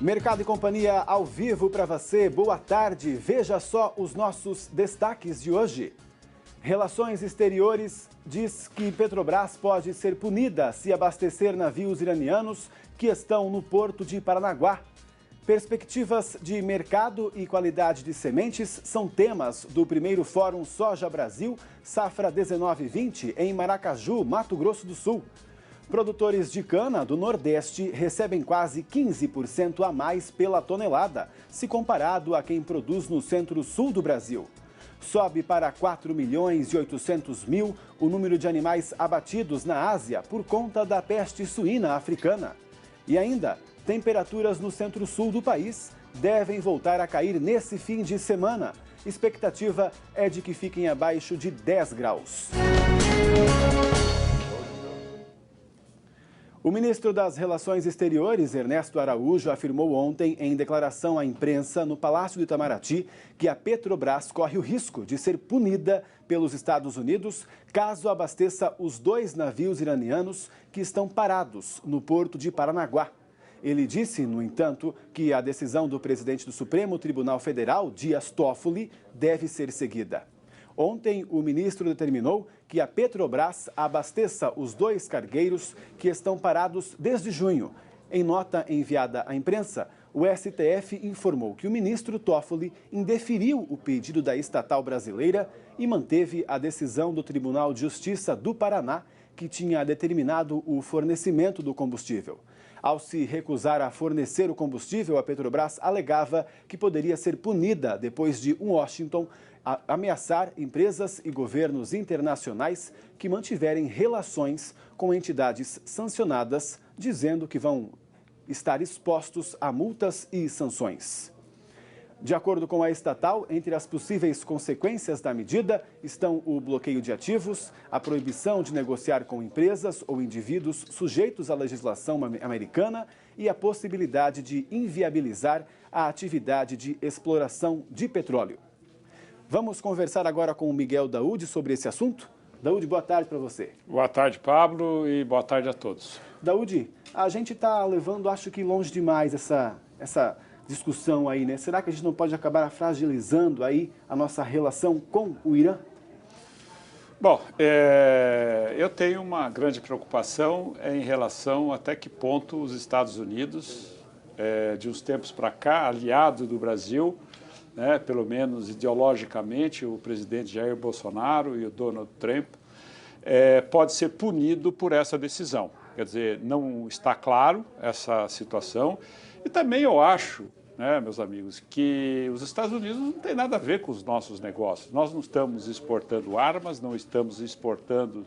Mercado e Companhia ao vivo para você. Boa tarde. Veja só os nossos destaques de hoje. Relações Exteriores diz que Petrobras pode ser punida se abastecer navios iranianos que estão no porto de Paranaguá. Perspectivas de mercado e qualidade de sementes são temas do primeiro Fórum Soja Brasil, Safra 19/20, em Maracaju, Mato Grosso do Sul. Produtores de cana do Nordeste recebem quase 15% a mais pela tonelada, se comparado a quem produz no centro-sul do Brasil. Sobe para 4.800.000 o número de animais abatidos na Ásia por conta da peste suína africana. E ainda, temperaturas no centro-sul do país devem voltar a cair nesse fim de semana. Expectativa é de que fiquem abaixo de 10 graus. O ministro das Relações Exteriores, Ernesto Araújo, afirmou ontem, em declaração à imprensa no Palácio do Itamaraty, que a Petrobras corre o risco de ser punida pelos Estados Unidos caso abasteça os 2 navios iranianos que estão parados no porto de Paranaguá. Ele disse, no entanto, que a decisão do presidente do Supremo Tribunal Federal, Dias Toffoli, deve ser seguida. Ontem, o ministro determinou que a Petrobras abasteça os 2 cargueiros que estão parados desde junho. Em nota enviada à imprensa, o STF informou que o ministro Toffoli indeferiu o pedido da estatal brasileira e manteve a decisão do Tribunal de Justiça do Paraná, que tinha determinado o fornecimento do combustível. Ao se recusar a fornecer o combustível, a Petrobras alegava que poderia ser punida depois de Washington ameaçar empresas e governos internacionais que mantiverem relações com entidades sancionadas, dizendo que vão estar expostos a multas e sanções. De acordo com a estatal, entre as possíveis consequências da medida estão o bloqueio de ativos, a proibição de negociar com empresas ou indivíduos sujeitos à legislação americana e a possibilidade de inviabilizar a atividade de exploração de petróleo. Vamos conversar agora com o Miguel Daúde sobre esse assunto. Daúde, boa tarde para você. Boa tarde, Pablo, e boa tarde a todos. Daúde, a gente está levando, acho que longe demais essa discussão aí, né? Será que a gente não pode acabar fragilizando aí a nossa relação com o Irã? Bom, eu tenho uma grande preocupação em relação até que ponto os Estados Unidos, de uns tempos para cá, aliado do Brasil, né, pelo menos ideologicamente, o presidente Jair Bolsonaro e o Donald Trump, pode ser punido por essa decisão. Quer dizer, não está claro essa situação. E também eu acho, né, meus amigos, que os Estados Unidos não tem nada a ver com os nossos negócios. Nós não estamos exportando armas, não estamos exportando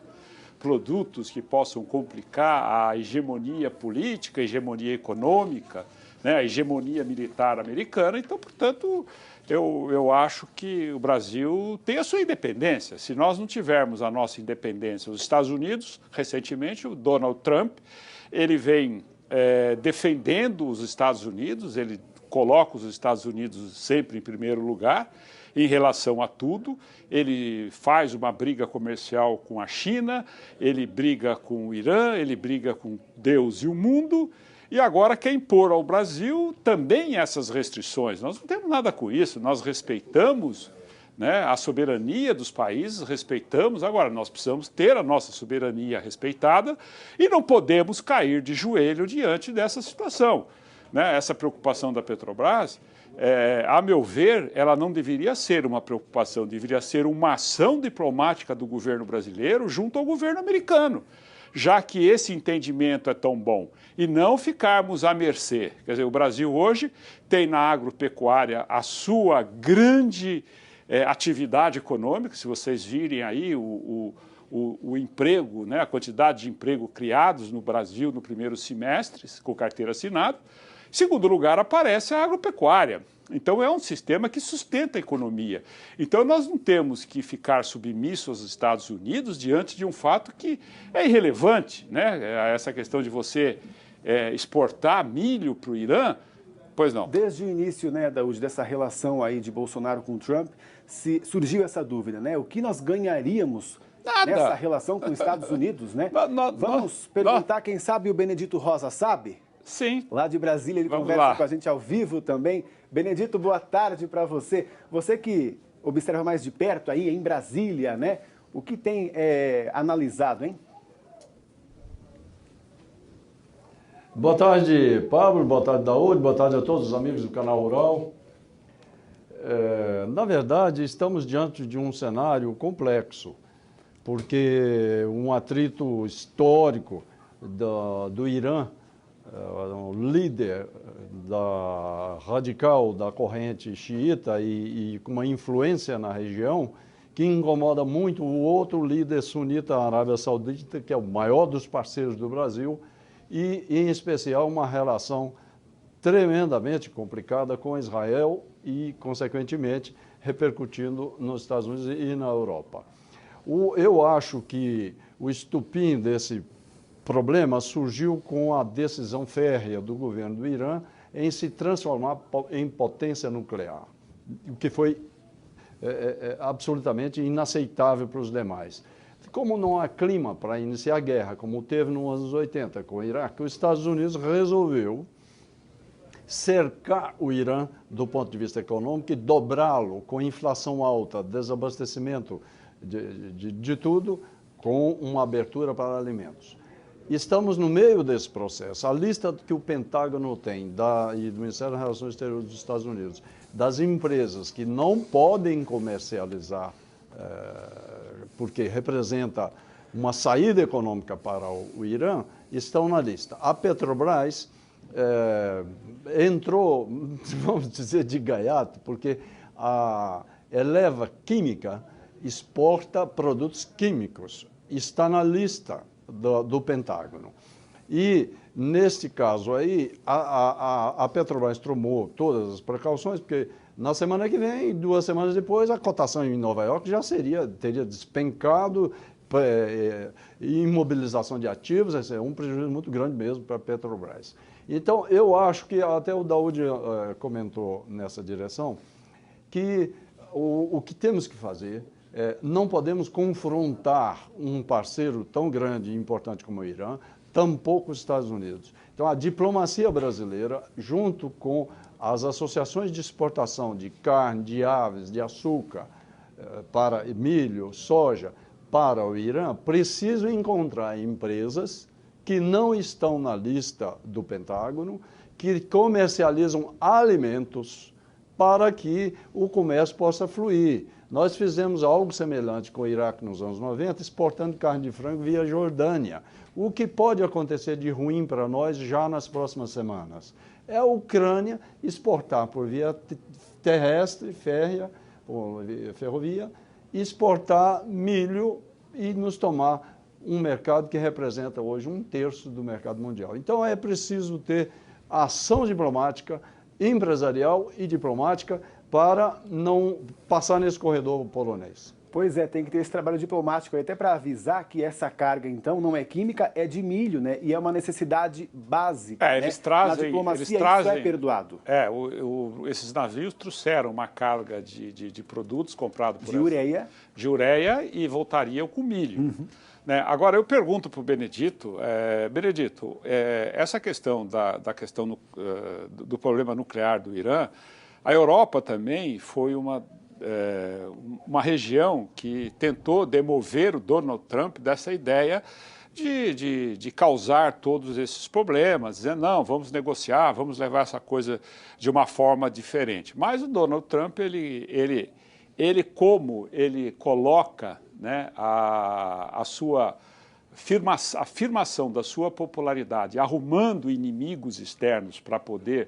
produtos que possam complicar a hegemonia política, a hegemonia econômica, né, a hegemonia militar americana. Então, portanto, eu acho que o Brasil tem a sua independência. Se nós não tivermos a nossa independência, os Estados Unidos, recentemente, o Donald Trump, ele vem defendendo os Estados Unidos, ele coloca os Estados Unidos sempre em primeiro lugar em relação a tudo. Ele faz uma briga comercial com a China, ele briga com o Irã, ele briga com Deus e o mundo, e agora quer impor ao Brasil também essas restrições. Nós não temos nada com isso, nós respeitamos, né, a soberania dos países, respeitamos. Agora, nós precisamos ter a nossa soberania respeitada e não podemos cair de joelho diante dessa situação. Né? Essa preocupação da Petrobras, a meu ver, ela não deveria ser uma preocupação, deveria ser uma ação diplomática do governo brasileiro junto ao governo americano, já que esse entendimento é tão bom, e não ficarmos à mercê. Quer dizer, o Brasil hoje tem na agropecuária a sua grande atividade econômica. Se vocês virem aí o emprego, né, a quantidade de emprego criados no Brasil no primeiro semestre, com carteira assinada. Em segundo lugar, aparece a agropecuária. Então, é um sistema que sustenta a economia. Então, nós não temos que ficar submissos aos Estados Unidos diante de um fato que é irrelevante, né? Essa questão de você exportar milho para o Irã. Pois não. Desde o início, né, Daúde, dessa relação aí de Bolsonaro com Trump, surgiu essa dúvida, né? O que nós ganharíamos nessa relação com os Estados Unidos, né? Vamos perguntar, quem sabe o Benedito Rosa sabe? Sim. Lá de Brasília, ele Vamos conversa lá com a gente ao vivo também. Benedito, boa tarde para você. Você que observa mais de perto aí em Brasília, né? O que tem analisado, hein? Boa tarde, Pablo. Boa tarde, Daúde. Boa tarde a todos os amigos do Canal Rural. Na verdade, estamos diante de um cenário complexo, porque um atrito histórico do Irã, um líder radical da corrente xiita e com uma influência na região, que incomoda muito o outro líder sunita, a Arábia Saudita, que é o maior dos parceiros do Brasil, e, em especial, uma relação tremendamente complicada com Israel e, consequentemente, repercutindo nos Estados Unidos e na Europa. Eu acho que o estupim desse problema surgiu com a decisão férrea do governo do Irã em se transformar em potência nuclear, o que foi absolutamente inaceitável para os demais. Como não há clima para iniciar a guerra, como teve nos anos 80 com o Iraque, os Estados Unidos resolveu cercar o Irã do ponto de vista econômico e dobrá-lo com inflação alta, desabastecimento de tudo, com uma abertura para alimentos. Estamos no meio desse processo. A lista que o Pentágono tem e do Ministério das Relações Exteriores dos Estados Unidos, das empresas que não podem comercializar, porque representa uma saída econômica para o Irã, estão na lista. A Petrobras entrou, vamos dizer, de gaiato, porque a Eleva Química exporta produtos químicos, está na lista do Pentágono. E, neste caso aí, a Petrobras tomou todas as precauções, porque na semana que vem, 2 semanas depois, a cotação em Nova York já teria despencado, imobilização de ativos, esse é um prejuízo muito grande mesmo para a Petrobras. Então, eu acho que, até o Daúde comentou nessa direção, que o que temos que fazer não podemos confrontar um parceiro tão grande e importante como o Irã, tampouco os Estados Unidos. Então, a diplomacia brasileira, junto com as associações de exportação de carne, de aves, de açúcar, para milho, soja, para o Irã, precisam encontrar empresas que não estão na lista do Pentágono, que comercializam alimentos para que o comércio possa fluir. Nós fizemos algo semelhante com o Iraque nos anos 90, exportando carne de frango via Jordânia. O que pode acontecer de ruim para nós já nas próximas semanas? É a Ucrânia exportar por via terrestre, férrea, ou ferrovia, exportar milho e nos tomar um mercado que representa hoje 1/3 do mercado mundial. Então é preciso ter ação diplomática, empresarial e diplomática para não passar nesse corredor polonês. Pois é, tem que ter esse trabalho diplomático aí, até para avisar que essa carga, então, não é química, é de milho, né? E é uma necessidade básica. Eles trazem. Na diplomacia, eles trazem, isso é perdoado. Esses navios trouxeram uma carga de produtos comprados por de ureia e voltariam com milho. Uhum. Né? Agora, eu pergunto para o Benedito, essa questão do problema nuclear do Irã, a Europa também foi uma região que tentou demover o Donald Trump dessa ideia de causar todos esses problemas, dizendo, não, vamos negociar, vamos levar essa coisa de uma forma diferente. Mas o Donald Trump, como ele coloca, né, a afirmação da sua popularidade, arrumando inimigos externos para poder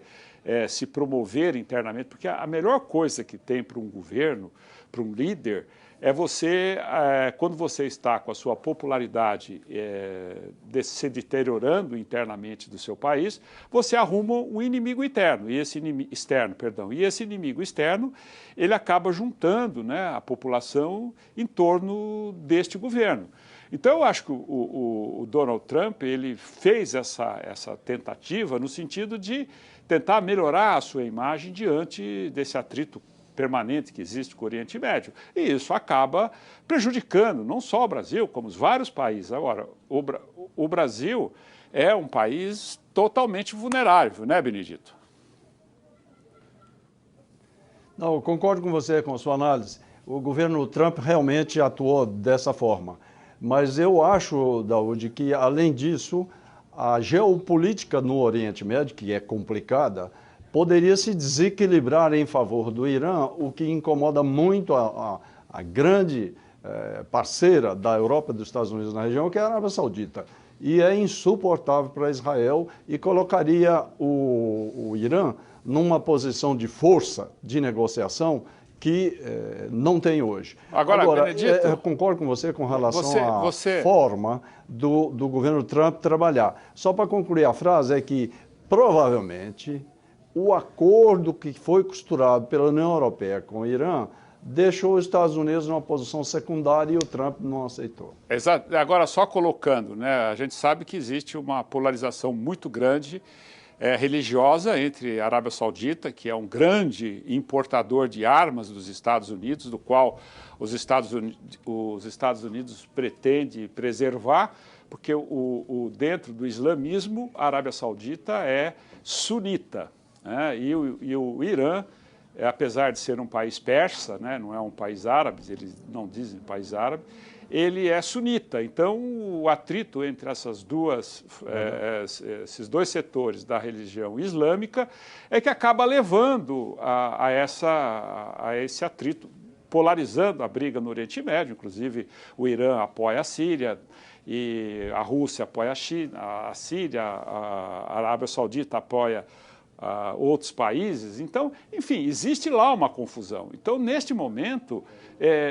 se promover internamente, porque a melhor coisa que tem para um governo, para um líder, é você, quando você está com a sua popularidade se deteriorando internamente do seu país, você arruma um inimigo externo, e esse inimigo externo, ele acaba juntando, né, a população em torno deste governo. Então, eu acho que o Donald Trump ele fez essa tentativa no sentido de tentar melhorar a sua imagem diante desse atrito permanente que existe com o Oriente Médio. E isso acaba prejudicando não só o Brasil, como os vários países. Agora, o Brasil é um país totalmente vulnerável, né, Benedito? Não, eu concordo com você, com a sua análise. O governo Trump realmente atuou dessa forma. Mas eu acho, Daúde, que, além disso, a geopolítica no Oriente Médio, que é complicada, poderia se desequilibrar em favor do Irã, o que incomoda muito a grande parceira da Europa e dos Estados Unidos na região, que é a Arábia Saudita. E é insuportável para Israel e colocaria o Irã numa posição de força de negociação que não tem hoje. Agora Benedito, eu concordo com você com relação à forma do governo Trump trabalhar. Só para concluir a frase, é que provavelmente o acordo que foi costurado pela União Europeia com o Irã deixou os Estados Unidos numa posição secundária e o Trump não aceitou. Exato. Agora, só colocando, né, a gente sabe que existe uma polarização muito grande religiosa entre a Arábia Saudita, que é um grande importador de armas dos Estados Unidos, do qual os Estados Unidos pretende preservar, porque dentro do islamismo, a Arábia Saudita é sunita, né, e o Irã, apesar de ser um país persa, né, não é um país árabe, eles não dizem país árabe, ele é sunita. Então, o atrito entre esses dois setores da religião islâmica é que acaba levando a esse atrito, polarizando a briga no Oriente Médio. Inclusive, o Irã apoia a Síria, e a Rússia apoia a Síria, a Arábia Saudita apoia outros países. Então, enfim, existe lá uma confusão. Então, neste momento,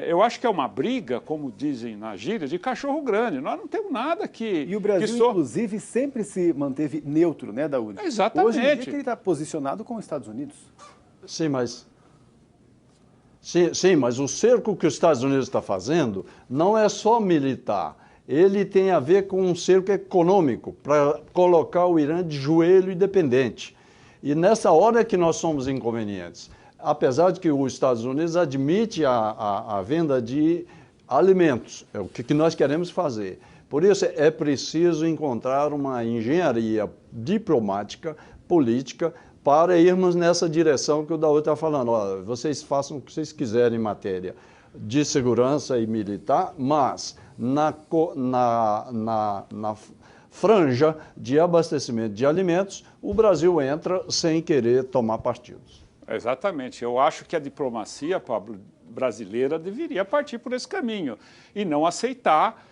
eu acho que é uma briga, como dizem na gíria, de cachorro grande. Nós não temos nada que... E o Brasil, inclusive, sempre se manteve neutro, né, Daúde? Exatamente. Hoje em dia que ele está posicionado com os Estados Unidos. Sim, mas o cerco que os Estados Unidos está fazendo não é só militar. Ele tem a ver com um cerco econômico, para colocar o Irã de joelho independente. E nessa hora é que nós somos inconvenientes. Apesar de que os Estados Unidos admite a venda de alimentos, é o que nós queremos fazer. Por isso é preciso encontrar uma engenharia diplomática, política, para irmos nessa direção que o Daúde está falando. Olha, vocês façam o que vocês quiserem em matéria de segurança e militar, mas na franja de abastecimento de alimentos, o Brasil entra sem querer tomar partidos. Exatamente. Eu acho que a diplomacia, Pablo, brasileira deveria partir por esse caminho e não aceitar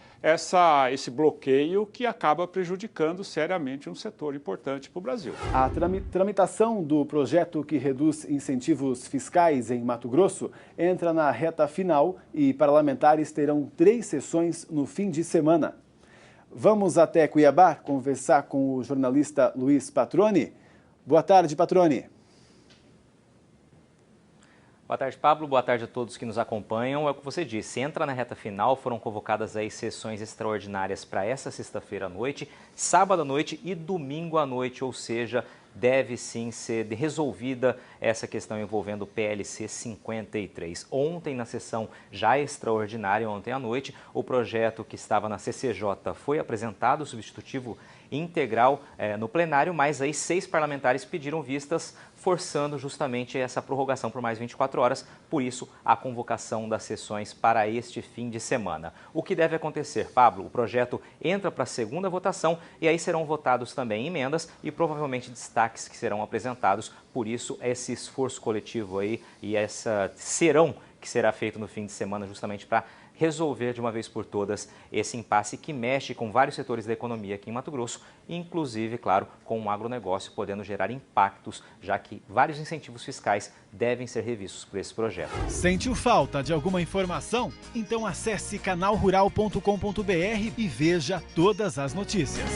esse bloqueio que acaba prejudicando seriamente um setor importante para o Brasil. A tramitação do projeto que reduz incentivos fiscais em Mato Grosso entra na reta final e parlamentares terão 3 sessões no fim de semana. Vamos até Cuiabá conversar com o jornalista Luiz Patroni. Boa tarde, Patroni. Boa tarde, Pablo. Boa tarde a todos que nos acompanham. É o que você disse, entra na reta final, foram convocadas aí sessões extraordinárias para essa sexta-feira à noite, sábado à noite e domingo à noite, ou seja, deve sim ser resolvida essa questão envolvendo o PLC 53. Ontem, na sessão já extraordinária, ontem à noite, o projeto que estava na CCJ foi apresentado, o substitutivo integral no plenário, mas aí 6 parlamentares pediram vistas, forçando justamente essa prorrogação por mais 24 horas, por isso a convocação das sessões para este fim de semana. O que deve acontecer, Pablo? O projeto entra para a segunda votação e aí serão votados também emendas e provavelmente destaques que serão apresentados, por isso esse esforço coletivo aí e essa serão que será feito no fim de semana justamente para resolver de uma vez por todas esse impasse que mexe com vários setores da economia aqui em Mato Grosso, inclusive, claro, com o agronegócio podendo gerar impactos, já que vários incentivos fiscais devem ser revistos por esse projeto. Sentiu falta de alguma informação? Então acesse canalrural.com.br e veja todas as notícias.